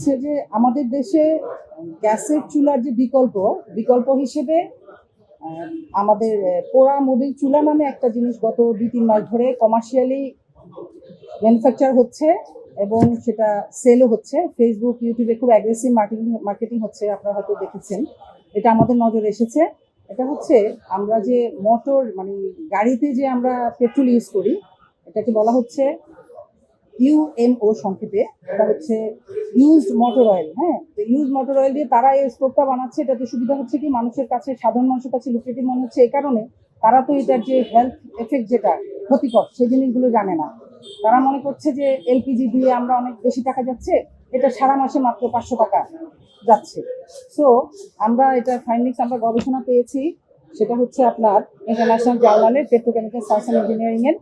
হচ্ছে যে আমাদের দেশে গ্যাসের চুলার যে বিকল্প হিসেবে আমাদের পোড়া মোবিল চুলা নামে একটা জিনিস গত 2-3 মাস ধরে কমার্শিয়ালি ম্যানুফ্যাকচার হচ্ছে এবং সেটা সেলও হচ্ছে। ফেসবুক, ইউটিউবে খুব অ্যাগ্রেসিভ মার্কেটিং হচ্ছে, আপনারা হয়তো দেখেছেন। এটা আমাদের নজরে এসেছে। এটা হচ্ছে আমরা যে মোটর মানে গাড়িতে যে আমরা পেট্রোল ইউজ করি, এটাকে বলা হচ্ছে ইউএমও সংক্ষেপে। এটা হচ্ছে ইউজড মোটর অয়েল। হ্যাঁ, তো ইউজ মোটর অয়েল দিয়ে তারা এই স্টোভটা বানাচ্ছে। এটাতে সুবিধা হচ্ছে কি, মানুষের কাছে, সাধারণ মানুষের কাছে লুক্রেটিভ মনে হচ্ছে এই কারণে তারা তো এটার যে হেলথ এফেক্ট যেটা ক্ষতিকর সেই জিনিসগুলো জানে না। তারা মনে করছে যে এলপিজি দিয়ে আমরা অনেক বেশি টাকা যাচ্ছে, এটা সারা মাসে মাত্র 500 টাকা যাচ্ছে। সো আমরা এটা ফাইন্ডিংস আমরা গবেষণা পেয়েছি, সেটা হচ্ছে আপনার ইন্টারন্যাশনাল জার্নালে পেট্রোকেমিক্যাল সায়েন্স অ্যান্ড ইঞ্জিনিয়ারিং এর।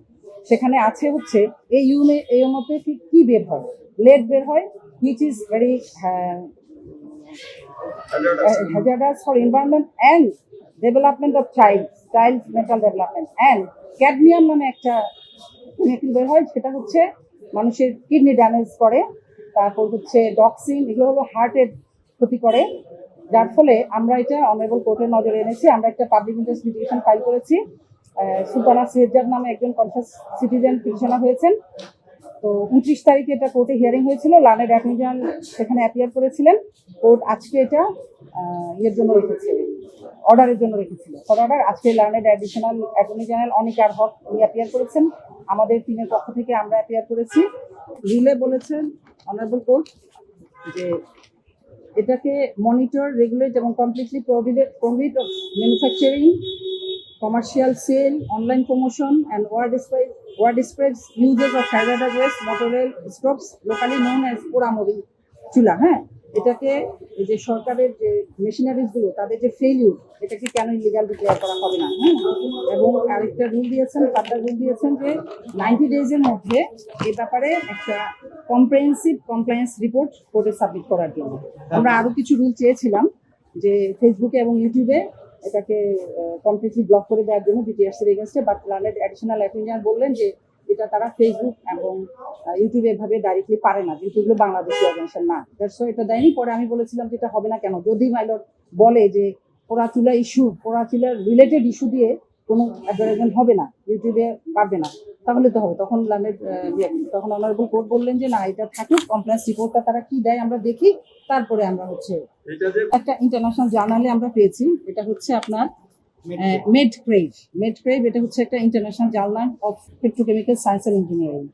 সেখানে আছে হচ্ছে এই মধ্যে কি বের হয়, লেড বের হয়, which is very hazardous for environment and development of child mental development, and cadmium নামে একটা কেমিক্যাল বের হয়, সেটা হচ্ছে মানুষের কিডনি ড্যামেজ করে। তারপর হচ্ছে ডক্সিন, এগুলো হলো হার্টের ক্ষতি করে। যার ফলে আমরা এটা অনারেবল কোর্টের নজরে এনেছি। আমরা একটা পাবলিক ইন্টারেস্ট লিটিগেশন ফাইল করেছি। সুলতানা সিরজার নামে একজন কনসাস সিটিজেন পিটিশনার হয়েছেন। তো 29 তারিখে এটা কোর্টে হিয়ারিং হয়েছিল। লার্নেড অ্যাটর্নি জেনারেল সেখানে অ্যাপিয়ার করেছিলেন। কোর্ট আজকে এটা ইয়ের জন্য রেখেছে, অর্ডারের জন্য রেখেছিল। অর্ডার আজকে লার্নেড অ্যাডিশনাল অ্যাটর্নি জেনারেল অনিকার হক উনি অ্যাপিয়ার করেছেন। আমাদের টিমের পক্ষ থেকে আমরা অ্যাপিয়ার করেছি। রুলে বলেছেন অনারেবল কোর্ট যে এটাকে মনিটর, রেগুলেট এবং completely prohibit of manufacturing, commercial sale, online promotion, and widespread uses of hazardous waste motor oil stoves, locally known as পোড়া মোবিল চুলা। হ্যাঁ, এটাকে এই যে সরকারের যে মেশিনারিজ গুলো তাদের যে ফেইলিউর, এটাকে কেন ইলিগাল ডিক্লেয়ার করা হবে না। হ্যাঁ, এবং আরেকটা রুল দিয়েছেন, ফার্দার রুল দিয়েছেন যে 90 ডেজের মধ্যে এই ব্যাপারে একটা কম্প্রিহেন্সিভ কমপ্লায়েন্স রিপোর্ট কোর্টে সাবমিট করার জন্য। আমরা আরো কিছু রুল চেয়েছিলাম যে ফেসবুকে এবং ইউটিউবে এটাকে কমপ্লিটলি ব্লক করে দেওয়ার জন্য বিটিআরসির এগেনস্টে, but learned additional attorney general বললেন যে এটা তারা ফেসবুক এবং ইউটিউবে এভাবে ডাইরেক্টলি পারে না, যেহেতু এগুলো বাংলাদেশি অর্গানাইজেশন না। দ্যাটস এটা দেয়নি। পরে আমি বলেছিলাম যে এটা হবে না কেন, যদি মাইলর বলে যে পোড়া চুলার রিলেটেড ইস্যু দিয়ে কোনো অ্যাডভার্টাইজমেন্ট হবে না, ইউটিউবে পারবে না, তাহলে তো হবে। তখন অনারেবল কোর্ট বললেন যে না, এটা থাকুক, কমপ্লেন্স রিপোর্টটা তারা কি দেয় আমরা দেখি, তারপরে আমরা হচ্ছে একটা ইন্টারন্যাশনাল জার্নালে আমরা পেয়েছি। এটা হচ্ছে আপনার মেডক্রেভ, এটা হচ্ছে একটা international journal of petrochemical science and engineering.